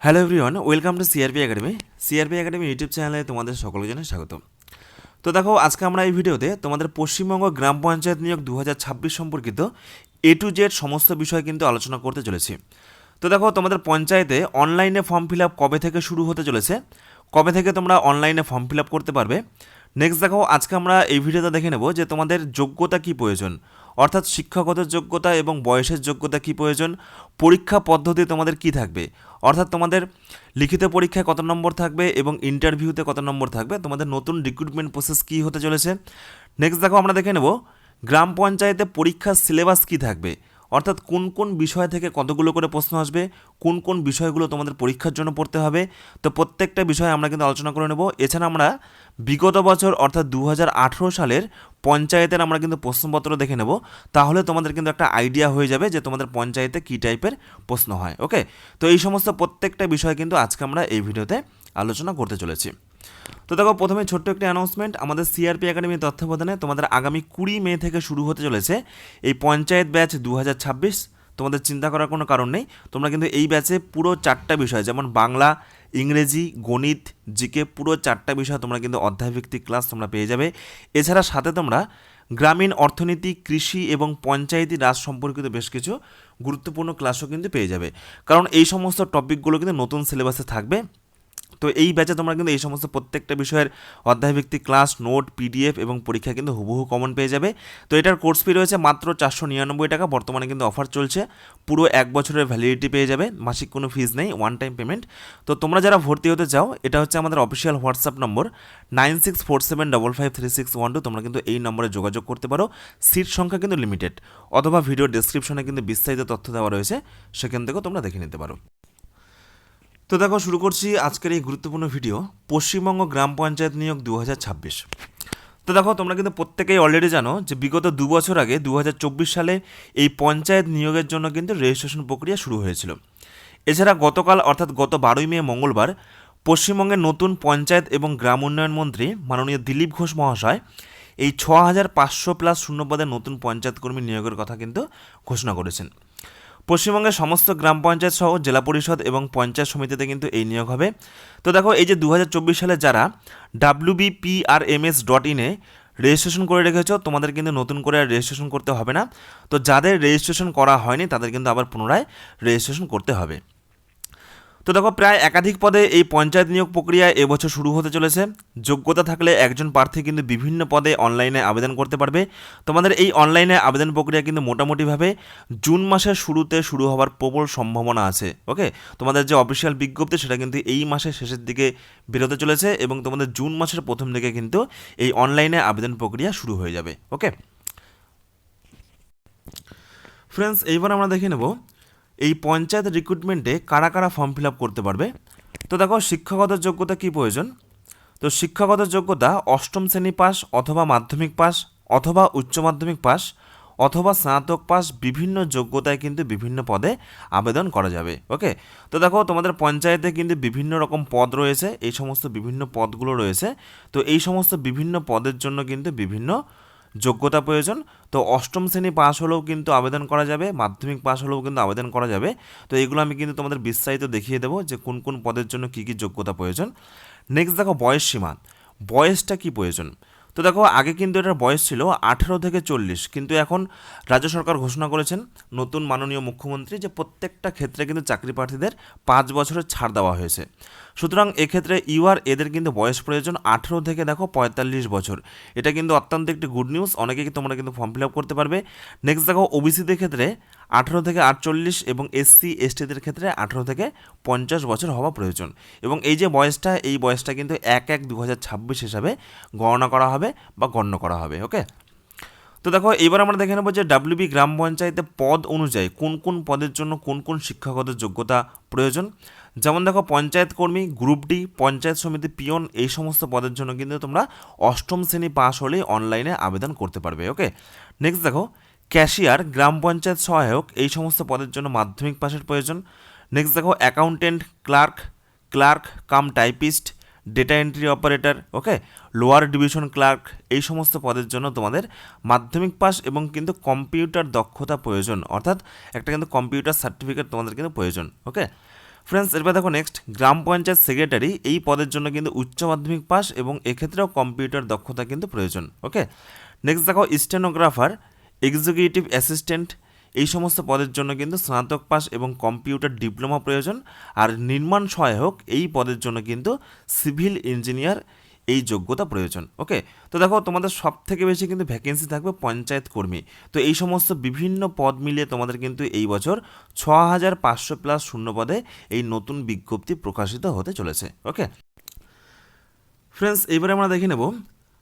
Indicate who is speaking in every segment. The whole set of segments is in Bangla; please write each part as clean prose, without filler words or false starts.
Speaker 1: Hello everyone, welcome to CRP academy. CRP academy YouTube চ্যানেলে তোমাদের সকলকে জানাই স্বাগত। তো দেখো, আজকে আমরা এই ভিডিওতে তোমাদের পশ্চিমবঙ্গ গ্রাম পঞ্চায়েত নিয়োগ 2026 সম্পর্কিত এ টু জেড সমস্ত বিষয় কিন্তু আলোচনা করতে চলেছি। তো দেখো, তোমাদের পঞ্চায়েতে অনলাইনে ফর্ম ফিল আপ কবে থেকে শুরু হতে চলেছে, কবে থেকে তোমরা অনলাইনে ফর্ম ফিল আপ করতে পারবে। নেক্সট দেখো, আজকে আমরা এই ভিডিওতে দেখে নেব যে তোমাদের যোগ্যতা কী প্রয়োজন, অর্থাৎ শিক্ষাগত যোগ্যতা এবং বয়সের যোগ্যতা কী প্রয়োজন, পরীক্ষা পদ্ধতি তোমাদের কী থাকবে, অর্থাৎ তোমাদের লিখিত পরীক্ষায় কত নম্বর থাকবে এবং ইন্টারভিউতে কত নম্বর থাকবে, তোমাদের নতুন রিক্রুটমেন্ট প্রসেস কী হতে চলেছে। নেক্সট দেখো, আমরা দেখে নেব গ্রাম পঞ্চায়েতে পরীক্ষার সিলেবাস কী থাকবে, অর্থাৎ কোন কোন বিষয় থেকে কতগুলো করে প্রশ্ন আসবে, কোন কোন বিষয়গুলো তোমাদের পরীক্ষার জন্য পড়তে হবে। তো প্রত্যেকটা বিষয়ে আমরা কিন্তু আলোচনা করে নেব। এছাড়া আমরা বিগত বছর অর্থাৎ 2018 সালের পঞ্চায়েতের আমরা কিন্তু প্রশ্নপত্র দেখে নেব, তাহলে তোমাদের কিন্তু একটা আইডিয়া হয়ে যাবে যে তোমাদের পঞ্চায়েতে কী টাইপের প্রশ্ন হয়। ওকে, তো এই সমস্ত প্রত্যেকটা বিষয় কিন্তু আজকে আমরা এই ভিডিওতে আলোচনা করতে চলেছি। তো দেখো, প্রথমে ছোট্ট একটি অ্যানাউন্সমেন্ট, আমাদের সিআরপি একাডেমির তত্ত্বাবধানে তোমাদের আগামী 20 মে থেকে শুরু হতে চলেছে এই পঞ্চায়েত ব্যাচ 2026। তোমাদের চিন্তা করার কোনো কারণ নেই, তোমরা কিন্তু এই ব্যাচে পুরো 4টা বিষয়, যেমন বাংলা, ইংরেজি, গণিত, জিকে, পুরো 4টা বিষয় তোমরা কিন্তু অধ্যায়ভিত্তিক ক্লাস তোমরা পেয়ে যাবে। এছাড়া সাথে তোমরা গ্রামীণ অর্থনীতি, কৃষি এবং পঞ্চায়েতি রাজ সম্পর্কিত বেশ কিছু গুরুত্বপূর্ণ ক্লাসও কিন্তু পেয়ে যাবে, কারণ এই সমস্ত টপিকগুলো কিন্তু নতুন সিলেবাসে থাকবে। তো এই ব্যাচে তোমরা কিন্তু এই সমস্ত প্রত্যেকটা বিষয়ের অধ্যায়ভিত্তিক ক্লাস, নোট, পিডিএফ এবং পরীক্ষা কিন্তু হুবহু কমন পেয়ে যাবে। তো এটার কোর্স ফি রয়েছে মাত্র 499 টাকা, বর্তমানে কিন্তু অফার চলছে, পুরো 1 বছরের ভ্যালিডিটি পেয়ে যাবে, মাসিক কোনো ফিজ নেই, ওয়ান টাইম পেমেন্ট। তো তোমরা যারা ভর্তি হতে চাও, এটা হচ্ছে আমাদের অফিসিয়াল হোয়াটসঅ্যাপ নম্বর 9647553612, তোমরা কিন্তু এই নম্বরে যোগাযোগ করতে পারো। সিট সংখ্যা কিন্তু লিমিটেড, অথবা ভিডিও ডেসক্রিপশনে কিন্তু বিস্তারিত তথ্য দেওয়া রয়েছে, সেখান থেকেও তোমরা দেখে নিতে পারো। তো দেখো, শুরু করছি আজকের এই গুরুত্বপূর্ণ ভিডিও, পশ্চিমবঙ্গ গ্রাম পঞ্চায়েত নিয়োগ 2026। তো দেখো, তোমরা কিন্তু প্রত্যেকেই অলরেডি জানো যে বিগত 2 বছর আগে 2024 সালে এই পঞ্চায়েত নিয়োগের জন্য কিন্তু রেজিস্ট্রেশন প্রক্রিয়া শুরু হয়েছিল। এছাড়া গতকাল অর্থাৎ গত 12ই মে মঙ্গলবার পশ্চিমবঙ্গের নতুন পঞ্চায়েত এবং গ্রাম উন্নয়ন মন্ত্রী মাননীয় দিলীপ ঘোষ মহাশয় এই 6500+ শূন্যপদের নতুন পঞ্চায়েত কর্মী নিয়োগের কথা কিন্তু ঘোষণা করেছেন। পশ্চিমবঙ্গের সমস্ত গ্রাম পঞ্চায়েত সহ জেলা পরিষদ এবং পঞ্চায়েত সমিতিতে কিন্তু এই নিয়োগ হবে। তো দেখো, এই যে 2024 সালে যারা wbprms.in এ রেজিস্ট্রেশন করে রেখেছো, তোমাদের কিন্তু নতুন করে আর রেজিস্ট্রেশন করতে হবে না। তো যাদের রেজিস্ট্রেশন করা হয়নি তাদের কিন্তু আবার পুনরায় রেজিস্ট্রেশন করতে হবে। তো দেখো, প্রায় একাধিক পদে এই পঞ্চায়েত নিয়োগ প্রক্রিয়া এবছর শুরু হতে চলেছে। যোগ্যতা থাকলে একজন প্রার্থী কিন্তু বিভিন্ন পদে অনলাইনে আবেদন করতে পারবে। তোমাদের এই অনলাইনে আবেদন প্রক্রিয়া কিন্তু মোটামুটিভাবে জুন মাসের শুরুতে শুরু হওয়ার প্রবল সম্ভাবনা আছে। ওকে, তোমাদের যে অফিসিয়াল বিজ্ঞপ্তি সেটা কিন্তু এই মাসের শেষের দিকে বেরোতে চলেছে এবং তোমাদের জুন মাসের প্রথম দিকে কিন্তু এই অনলাইনে আবেদন প্রক্রিয়া শুরু হয়ে যাবে। ওকে ফ্রেন্ডস, এইবার আমরা দেখে নেব এই পঞ্চায়েত রিক্রুটমেন্টে কারা কারা ফর্ম ফিল আপ করতে পারবে। তো দেখো, শিক্ষাগত যোগ্যতা কী প্রয়োজন। তো শিক্ষাগত যোগ্যতা 8ম শ্রেণী পাস অথবা মাধ্যমিক পাস অথবা উচ্চ মাধ্যমিক পাস অথবা স্নাতক পাস, বিভিন্ন যোগ্যতায় কিন্তু বিভিন্ন পদে আবেদন করা যাবে। ওকে, তো দেখো, তোমাদের পঞ্চায়েতে কিন্তু বিভিন্ন রকম পদ রয়েছে, এই সমস্ত বিভিন্ন পদগুলো রয়েছে। তো এই সমস্ত বিভিন্ন পদের জন্য কিন্তু বিভিন্ন যোগ্যতা প্রয়োজন। তো 8ম শ্রেণী পাস হলেও কিন্তু আবেদন করা যাবে, মাধ্যমিক পাস হলেও কিন্তু আবেদন করা যাবে। তো এগুলো আমি কিন্তু তোমাদের বিস্তারিত দেখিয়ে দেবো যে কোন কোন পদের জন্য কী কী যোগ্যতা প্রয়োজন। নেক্সট দেখো, বয়স সীমা, বয়সটা কি প্রয়োজন। তো দেখো, আগে কিন্তু এটার বয়স ছিল 18 থেকে 40, কিন্তু এখন রাজ্য সরকার ঘোষণা করেছেন নতুন মাননীয় মুখ্যমন্ত্রী যে প্রত্যেকটা ক্ষেত্রে কিন্তু চাকরি প্রার্থীদের 5 বছরের ছাড় দেওয়া হয়েছে। সুতরাং এক্ষেত্রে এদের কিন্তু বয়স প্রয়োজন 18 থেকে দেখো 45 বছর। এটা কিন্তু অত্যন্ত একটি গুড নিউজ, অনেকেই তোমরা কিন্তু ফর্ম ফিল আপ করতে পারবে। নেক্সট দেখো, ওবিসিদের ক্ষেত্রে 18 থেকে 48 এবং এসসি এসটিদের ক্ষেত্রে 18 থেকে 50 বছর হওয়া প্রয়োজন। এবং এই যে বয়সটা, এই বয়সটা কিন্তু 1/1/2026 হিসাবে গণনা করা হবে বা গণ্য করা হবে। ওকে, তো দেখো, এবার আমরা দেখে নেব যে ডাব্লিউবি গ্রাম পঞ্চায়েতে পদ অনুযায়ী কোন কোন পদের জন্য কোন কোন শিক্ষাগত যোগ্যতা প্রয়োজন। যেমন দেখো, পঞ্চায়েত কর্মী, গ্রুপ ডি, পঞ্চায়েত সমিতি পিয়ন, এই সমস্ত পদের জন্য কিন্তু তোমরা 8ম শ্রেণী পাস হলেই অনলাইনে আবেদন করতে পারবে। ওকে, নেক্সট দেখো, ক্যাশিয়ার, গ্রাম পঞ্চায়েত সহায়ক, এই সমস্ত পদের জন্য মাধ্যমিক পাসের প্রয়োজন। নেক্সট দেখো, accountant, clerk, clerk cum typist, data entry operator, okay, lower division clerk, এই সমস্ত পদের জন্য তোমাদের মাধ্যমিক পাস এবং কিন্তু কম্পিউটার দক্ষতা প্রয়োজন, অর্থাৎ একটা কিন্তু কম্পিউটার সার্টিফিকেট তোমাদের কিন্তু প্রয়োজন। ওকে, ফ্রেন্ডস এরপর দেখো নেক্সট গ্রাম পঞ্চায়েত সেক্রেটারি এই পদের জন্য কিন্তু উচ্চ মাধ্যমিক পাস এবং এক্ষেত্রেও কম্পিউটার দক্ষতা কিন্তু প্রয়োজন। ওকে, নেক্সট দেখো স্টেনোগ্রাফার, এক্সিকিউটিভ অ্যাসিস্ট্যান্ট এই সমস্ত পদের জন্য কিন্তু স্নাতক পাস এবং কম্পিউটার ডিপ্লোমা প্রয়োজন। আর নির্মাণ সহায়ক এই পদের জন্য কিন্তু সিভিল ইঞ্জিনিয়ার এই যোগ্যতা প্রয়োজন। ওকে, তো দেখো তোমাদের সব থেকে বেশি কিন্তু ভ্যাকেন্সি থাকবে পঞ্চায়েত কর্মী। তো এই সমস্ত বিভিন্ন পদ মিলিয়ে তোমাদের কিন্তু এই বছর 6500+ শূন্য পদে এই নতুন বিজ্ঞপ্তি প্রকাশিত হতে চলেছে। ওকে ফ্রেন্ডস, এবারে আমরা দেখে নেব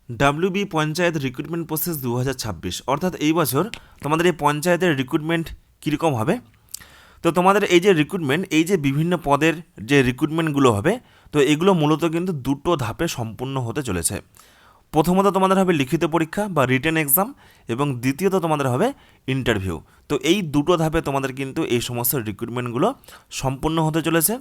Speaker 1: ডাব্লিউবি পঞ্চায়েত রিক্রুটমেন্ট প্রসেস 2026, অর্থাৎ এই বছর তোমাদের এই পঞ্চায়েতের রিক্রুটমেন্ট কীরকম হবে। তো তোমাদের এই যে রিক্রুটমেন্ট, এই যে বিভিন্ন পদের যে রিক্রুটমেন্টগুলো হবে, তো এগুলো মূলত কিন্তু দুটো ধাপে সম্পূর্ণ হতে চলেছে। প্রথমত তোমাদের হবে লিখিত পরীক্ষা বা রিটেন এক্সাম, এবং দ্বিতীয়ত তোমাদের হবে ইন্টারভিউ। তো এই দুটো ধাপে তোমাদের কিন্তু এই সমস্ত রিক্রুটমেন্টগুলো সম্পূর্ণ হতে চলেছে।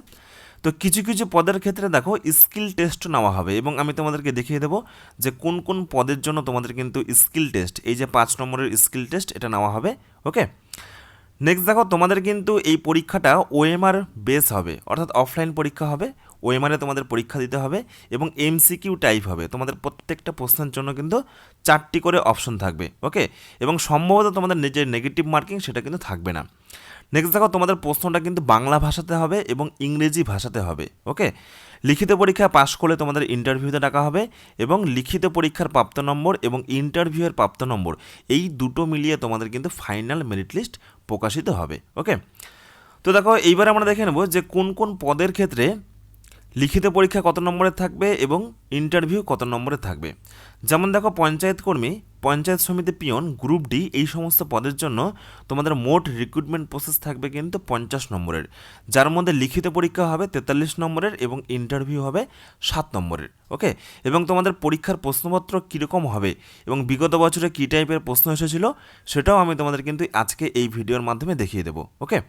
Speaker 1: তো কিছু কিছু পদের ক্ষেত্রে দেখো স্কিল টেস্ট নেওয়া হবে, এবং আমি তোমাদেরকে দেখিয়ে দেবো যে কোন কোন পদের জন্য তোমাদের কিন্তু স্কিল টেস্ট, এই যে 5 নম্বরের স্কিল টেস্ট এটা নেওয়া হবে। ওকে, নেক্সট দেখো তোমাদের কিন্তু এই পরীক্ষাটা ওএমআর বেস হবে, অর্থাৎ অফলাইন পরীক্ষা হবে। ওএমআরে তোমাদের পরীক্ষা দিতে হবে এবং এমসিকিউ টাইপ হবে। তোমাদের প্রত্যেকটা প্রশ্নের জন্য কিন্তু 4টি করে অপশন থাকবে। ওকে, এবং সম্ভবত তোমাদের নিজের নেগেটিভ মার্কিং সেটা কিন্তু থাকবে না। নেক্সট দেখো তোমাদের প্রশ্নটা কিন্তু বাংলা ভাষাতে হবে এবং ইংরেজি ভাষাতে হবে। ওকে, লিখিত পরীক্ষা পাশ করলে তোমাদের ইন্টারভিউতে ডাকা হবে, এবং লিখিত পরীক্ষার প্রাপ্ত নম্বর এবং ইন্টারভিউয়ের প্রাপ্ত নম্বর এই দুটো মিলিয়ে তোমাদের কিন্তু ফাইনাল মেরিট লিস্ট প্রকাশিত হবে। ওকে, তো দেখো এইবার আমরা দেখে নেব যে কোন কোন পদের ক্ষেত্রে লিখিত পরীক্ষা কত নম্বরের থাকবে এবং ইন্টারভিউ কত নম্বরের থাকবে। যেমন দেখো পঞ্চায়েত কর্মী, পঞ্চায়েত সমিতি পিয়ন, গ্রুপ ডি এই সমস্ত পদের জন্য তোমাদের মোট রিক্রুটমেন্ট প্রসেস থাকবে কিন্তু 50 নম্বরের, যার মধ্যে লিখিত পরীক্ষা হবে 43 নম্বরের এবং ইন্টারভিউ হবে 7 নম্বরের। ওকে, এবং তোমাদের পরীক্ষার প্রশ্নপত্র কীরকম হবে এবং বিগত বছরে কী টাইপের প্রশ্ন এসেছিল সেটাও আমি তোমাদের কিন্তু আজকে এই ভিডিওর মাধ্যমে দেখিয়ে দেবো। ওকে,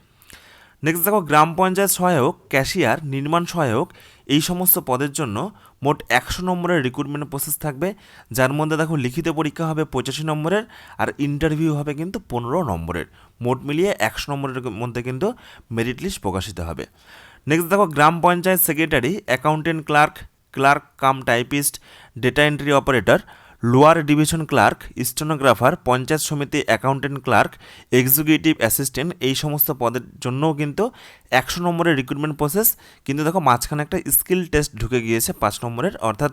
Speaker 1: নেক্সট দেখো গ্রাম পঞ্চায়েত সহায়ক, ক্যাশিয়ার, নির্মাণ সহায়ক এই সমস্ত পদের জন্য মোট 100 নম্বরের রিক্রুটমেন্ট প্রসেস থাকবে, যার মধ্যে দেখো লিখিত পরীক্ষা হবে 85 নম্বরের আর ইন্টারভিউ হবে কিন্তু 15 নম্বরের। মোট মিলিয়ে 100 নম্বরের মধ্যে কিন্তু মেরিট লিস্ট প্রকাশিত হবে। নেক্সট দেখো গ্রাম panchayat secretary, accountant clerk, clerk cum typist, data entry operator, lower division clerk, stenographer, panchayat সমিতি অ্যাকাউন্টেন্ট ক্লার্ক, এক্সিকিউটিভ অ্যাসিস্ট্যান্ট এই সমস্ত পদের জন্যও কিন্তু 100 নম্বরের রিক্রুটমেন্ট প্রসেস। কিন্তু দেখো মাঝখানে একটা স্কিল টেস্ট ঢুকে গিয়েছে 5 নম্বরের, অর্থাৎ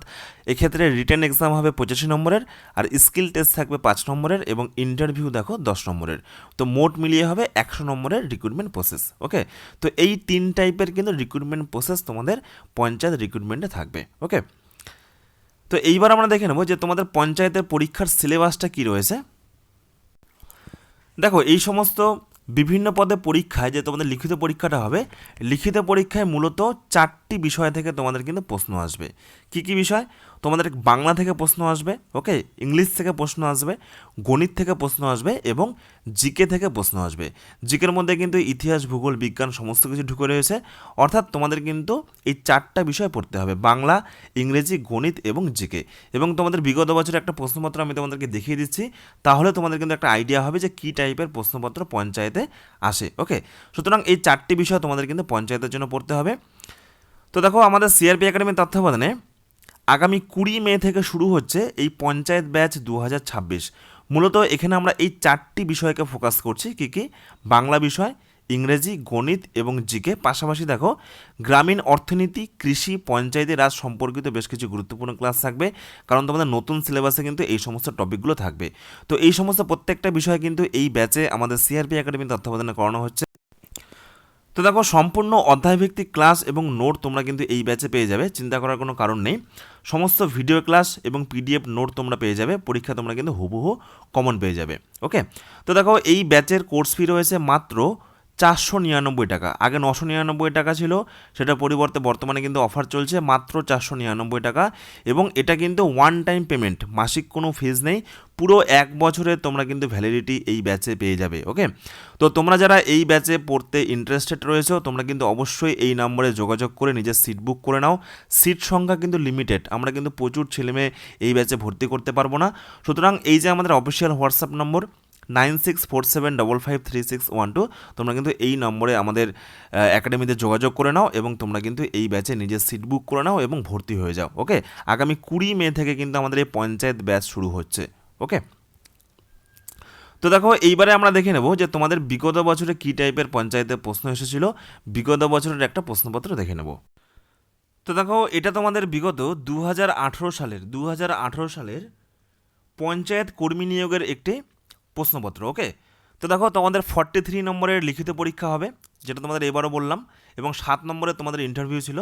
Speaker 1: এক্ষেত্রে রিটেন এক্সাম হবে 85 নম্বরের আর স্কিল টেস্ট থাকবে 5 নম্বরের এবং ইন্টারভিউ দেখো 10 নম্বরের। তো মোট মিলিয়ে হবে 100 নম্বরের রিক্রুটমেন্ট প্রসেস। ওকে, তো এই 3 টাইপের কিন্তু রিক্রুটমেন্ট প্রসেস তোমাদের পঞ্চায়েত রিক্রুটমেন্টে থাকবে। ওকে, তো এইবার আমরা দেখে নেব যে তোমাদের পঞ্চায়েতের পরীক্ষার সিলেবাসটা কী রয়েছে। দেখো এই সমস্ত বিভিন্ন পদে পরীক্ষায় যে তোমাদের লিখিত পরীক্ষাটা হবে, লিখিত পরীক্ষায় মূলত 4টি বিষয় থেকে তোমাদের কিন্তু প্রশ্ন আসবে। কি কি বিষয়? তোমাদের বাংলা থেকে প্রশ্ন আসবে, ওকে, ইংলিশ থেকে প্রশ্ন আসবে, গণিত থেকে প্রশ্ন আসবে এবং জিকে থেকে প্রশ্ন আসবে। জিকের মধ্যে কিন্তু ইতিহাস, ভূগোল, বিজ্ঞান সমস্ত কিছু ঢুকে রয়েছে, অর্থাৎ তোমাদের কিন্তু এই 4টা বিষয় পড়তে হবে, বাংলা, ইংরেজি, গণিত এবং জিকে। এবং তোমাদের বিগত বছরের একটা প্রশ্নপত্র আমি তোমাদেরকে দেখিয়ে দিচ্ছি, তাহলে তোমাদের কিন্তু একটা আইডিয়া হবে যে কী টাইপের প্রশ্নপত্র পঞ্চায়েতে আসে। ওকে, সুতরাং এই 4টি বিষয় তোমাদের কিন্তু পঞ্চায়েতের জন্য পড়তে হবে। তো দেখো আমাদের সিআরপি একাডেমির তত্ত্বাবধানে আগামী 20 মে থেকে শুরু হচ্ছে এই পঞ্চায়েত ব্যাচ 2026। মূলত এখানে আমরা এই 4টি বিষয়কে ফোকাস করছি। কি কি? বাংলা বিষয়, ইংরেজি, গণিত এবং জিকে। পাশাপাশি দেখো গ্রামীণ অর্থনীতি, কৃষি, পঞ্চায়েতি রাজ সম্পর্কিত বেশ কিছু গুরুত্বপূর্ণ ক্লাস থাকবে, কারণ তোমাদের নতুন সিলেবাসে কিন্তু এই সমস্ত টপিকগুলো থাকবে। তো এই সমস্ত প্রত্যেকটা বিষয় কিন্তু এই ব্যাচে আমাদের সিআরপি একাডেমির তত্ত্বাবধানে করানো হচ্ছে। তো দেখো সম্পূর্ণ অধ্যায়ভিত্তিক ক্লাস এবং নোট তোমরা কিন্তু এই ব্যাচে পেয়ে যাবে, চিন্তা করার কোনো কারণ নেই। সমস্ত ভিডিও ক্লাস এবং পিডিএফ নোট তোমরা পেয়ে যাবে, পরীক্ষা তোমরা কিন্তু হুবহু কমন পেয়ে যাবে। ওকে, তো দেখো এই ব্যাচের কোর্স ফি রয়েছে মাত্র 499 টাকা। আগে 999 টাকা ছিল, সেটা পরিবর্তে বর্তমানে কিন্তু অফার চলছে মাত্র 499 টাকা, এবং এটা কিন্তু ওয়ান টাইম পেমেন্ট, মাসিক কোনো ফিজ নেই। পুরো 1 বছরের তোমরা কিন্তু ভ্যালিডিটি এই ব্যাচে পেয়ে যাবে। ওকে, তো তোমরা যারা এই ব্যাচে পড়তে ইন্টারেস্টেড রয়েছো তোমরা কিন্তু অবশ্যই এই নম্বরে যোগাযোগ করে নিজের সিট বুক করে নাও। সিট সংখ্যা কিন্তু লিমিটেড, আমরা কিন্তু প্রচুর ছেলেমেয়ে এই ব্যাচে ভর্তি করতে পারবো না। সুতরাং এই যে আমাদের অফিসিয়াল হোয়াটসঅ্যাপ নম্বর, 9647553612। তোমরা কিন্তু এই নম্বরে আমাদের একাডেমিতে যোগাযোগ করে নাও এবং তোমরা কিন্তু এই ব্যাচে নিজের সিট বুক করে নাও এবং ভর্তি হয়ে যাও। ওকে, আগামী 20 মে থেকে কিন্তু আমাদের এই পঞ্চায়েত ব্যাচ শুরু হচ্ছে। ওকে, তো দেখো এইবারে আমরা দেখে নেব যে তোমাদের বিগত বছরে কী টাইপের পঞ্চায়েতের প্রশ্ন এসেছিল। বিগত বছরের একটা প্রশ্নপত্র দেখে নেব। তো দেখো এটা তোমাদের বিগত 2018 সালের পঞ্চায়েত কর্মী নিয়োগের একটি প্রশ্নপত্র। ওকে, তো দেখো তোমাদের 43 নম্বরের লিখিত পরীক্ষা হবে, যেটা তোমাদের এবারও বললাম, এবং 7 নম্বরে তোমাদের ইন্টারভিউ ছিল।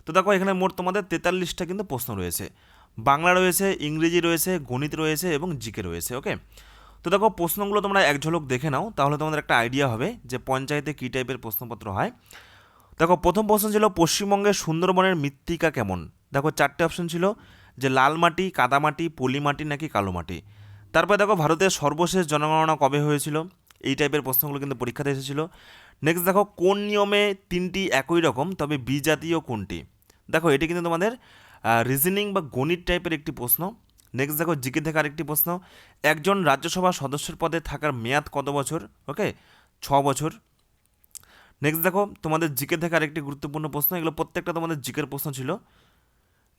Speaker 1: তো দেখো এখানে মোট তোমাদের 43টা কিন্তু প্রশ্ন রয়েছে। বাংলা রয়েছে, ইংরেজি রয়েছে, গণিত রয়েছে এবং জিকে রয়েছে। ওকে, তো দেখো প্রশ্নগুলো তোমরা এক ঝলক দেখে নাও, তাহলে তোমাদের একটা আইডিয়া হবে যে পঞ্চায়েতে কী টাইপের প্রশ্নপত্র হয়। দেখো প্রথম প্রশ্ন ছিল পশ্চিমবঙ্গের সুন্দরবনের মৃত্তিকা কেমন। দেখো 4টে অপশন ছিল, যে লাল মাটি, কাদা মাটি, পলি মাটি নাকি কালো মাটি। তারপরে দেখো ভারতের সর্বশেষ জনগণনা কবে হয়েছিল, এই টাইপের প্রশ্নগুলো কিন্তু পরীক্ষাতে এসেছিল। নেক্সট দেখো কোন নিয়মে 3টি একই রকম তবে বিজাতীয় কোনটি। দেখো এটি কিন্তু তোমাদের রিজনিং বা গণিত টাইপের একটি প্রশ্ন। নেক্সট দেখো জিকে থেকে আরেকটি প্রশ্ন, একজন রাজ্যসভা সদস্যের পদে থাকার মেয়াদ কত বছর। ওকে, 6 বছর। নেক্সট দেখো তোমাদের জিকে থেকে আরেকটি গুরুত্বপূর্ণ প্রশ্ন, এগুলো প্রত্যেকটা তোমাদের জিকের প্রশ্ন ছিল।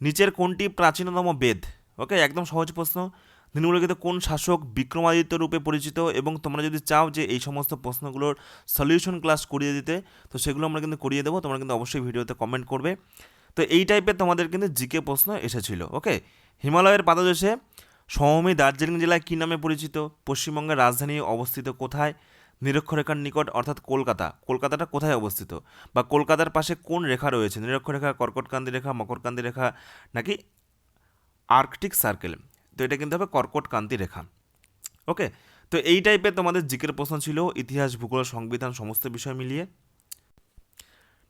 Speaker 1: নিচের কোনটি প্রাচীনতম বেদ। ওকে, একদম সহজ প্রশ্ন। নিম্নলিখিত কোন শাসক বিক্রমাদিত্য রূপে পরিচিত, এবং তোমরা যদি চাও যে এই সমস্ত প্রশ্নগুলোর সলিউশন ক্লাস করিয়ে দিতে, তো সেগুলো আমরা কিন্তু করিয়ে দেবো, তোমরা কিন্তু অবশ্যই ভিডিওতে কমেন্ট করবে। তো এই টাইপের তোমাদের কিন্তু জিকে প্রশ্ন এসেছিল। ওকে, হিমালয়ের পাদদেশে সমভূমি দার্জিলিং জেলায় কী নামে পরিচিত, পশ্চিমবঙ্গের রাজধানী অবস্থিত কোথায়, নিরক্ষরেখার নিকট অর্থাৎ কলকাতা, কলকাতাটা কোথায় অবস্থিত, বা কলকাতার পাশে কোন রেখা রয়েছে, নিরক্ষরেখা, কর্কটক্রান্তি রেখা, মকরক্রান্তি রেখা নাকি আর্কটিক সার্কেল। তো এটা কিন্তু হবে কর্কটক্রান্তি রেখা। ওকে, তো এই টাইপের তোমাদের জিকের প্রশ্ন ছিল, ইতিহাস, ভূগোল, সংবিধান সমস্ত বিষয় মিলিয়ে।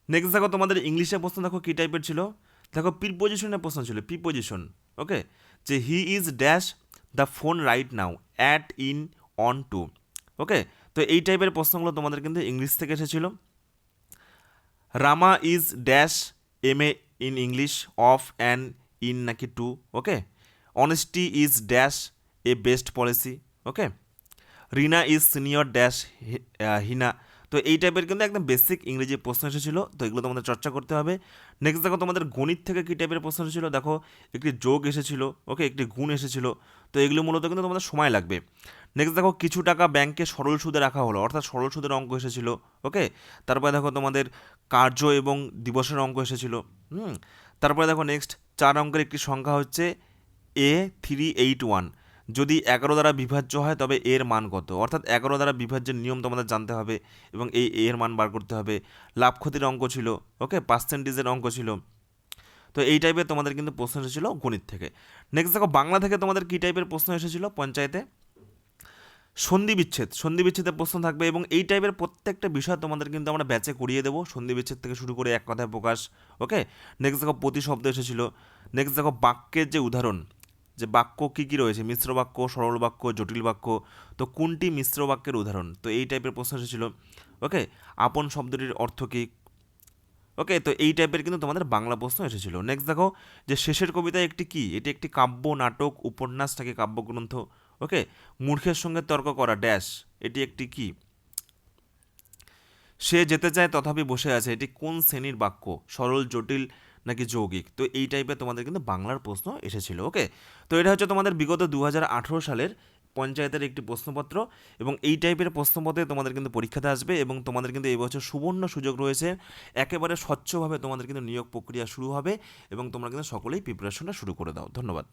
Speaker 1: নেক্সট দেখো তোমাদের ইংলিশে প্রশ্ন, দেখো কী টাইপের ছিল। দেখো প্রিপোজিশনের প্রশ্ন ছিল, প্রিপোজিশন। ওকে, যে he is dash the phone right now at in on to. Okay, তো এই টাইপের প্রশ্নগুলো তোমাদের কিন্তু ইংলিশ থেকে এসেছিল। Rama is dash M A in English of an in নাকি to. Okay, honesty is dash a best policy. Okay, Rina is senior dash Hina. তো এই টাইপের কিন্তু একদম বেসিক ইংরেজি প্রশ্ন এসেছিল, তো এগুলো তোমাদের চর্চা করতে হবে। নেক্সট দেখো তোমাদের গণিত থেকে কী টাইপের প্রশ্ন এসেছিল। দেখো একটি যোগ এসেছিল, ওকে, একটি গুণ এসেছিল। তো এগুলো মূলত কিন্তু তোমাদের সময় লাগবে। নেক্সট দেখো কিছু টাকা ব্যাংকে সরল সুদে রাখা হলো, অর্থাৎ সরল সুদের অঙ্ক এসেছিল। ওকে, তারপরে দেখো তোমাদের কার্য এবং দিবসের অঙ্ক এসেছিল। তারপরে দেখো নেক্সট 4 অঙ্কের একটি সংখ্যা হচ্ছে A381, যদি 11 দ্বারা বিভাজ্য হয় তবে এর মান কত, অর্থাৎ 11 দ্বারা বিভাজ্যের নিয়ম তোমাদের জানতে হবে এবং এই এর মান বার করতে হবে। লাভ ক্ষতির অঙ্ক ছিল। ওকে, পার্সেন্টেজের অঙ্ক ছিল। তো এই টাইপের তোমাদের কিন্তু প্রশ্ন এসেছিল গণিত থেকে। নেক্সট দেখো বাংলা থেকে তোমাদের কী টাইপের প্রশ্ন এসেছিল পঞ্চায়েতে। সন্ধি বিচ্ছেদ, সন্ধি বিচ্ছেদের প্রশ্ন থাকবে, এবং এই টাইপের প্রত্যেকটা বিষয় তোমাদের কিন্তু আমরা ব্যাচে করিয়ে দেবো, সন্ধি বিচ্ছেদ থেকে শুরু করে এক কথায় প্রকাশ। ওকে, নেক্সট দেখো প্রতিশব্দ এসেছিল। নেক্সট দেখো বাক্যের যে উদাহরণ, যে বাক্য কী কী রয়েছে, মিশ্র বাক্য, সরল বাক্য, জটিল বাক্য, তো কোনটি মিশ্র বাক্যের উদাহরণ, তো এই টাইপের প্রশ্ন এসেছিল। ওকে, আপন শব্দটির অর্থ কী। ওকে, তো এই টাইপের কিন্তু তোমাদের বাংলা প্রশ্ন এসেছিল। নেক্সট দেখো যে শেষের কবিতা একটি কি, এটি একটি কাব্য, নাটক, উপন্যাস নাকি কাব্যগ্রন্থ। ওকে, মূর্খের সঙ্গে তর্ক করা ড্যাশ, এটি একটি কি। সে যেতে চায় তথাপি বসে আছে, এটি কোন শ্রেণীর বাক্য, সরল, জটিল নাকি যৌগিক। তো এই টাইপের তোমাদের কিন্তু বাংলার প্রশ্ন এসেছিল। ওকে, তো এটা হচ্ছে তোমাদের বিগত 2018 সালের পঞ্চায়েতের একটি প্রশ্নপত্র, এবং এই টাইপের প্রশ্নপত্রে তোমাদের কিন্তু পরীক্ষাতে আসবে, এবং তোমাদের কিন্তু এই বছর সুবর্ণ সুযোগ রয়েছে, একেবারে স্বচ্ছভাবে তোমাদের কিন্তু নিয়োগ প্রক্রিয়া শুরু হবে, এবং তোমরা কিন্তু সকলেই প্রিপারেশনটা শুরু করে দাও। ধন্যবাদ।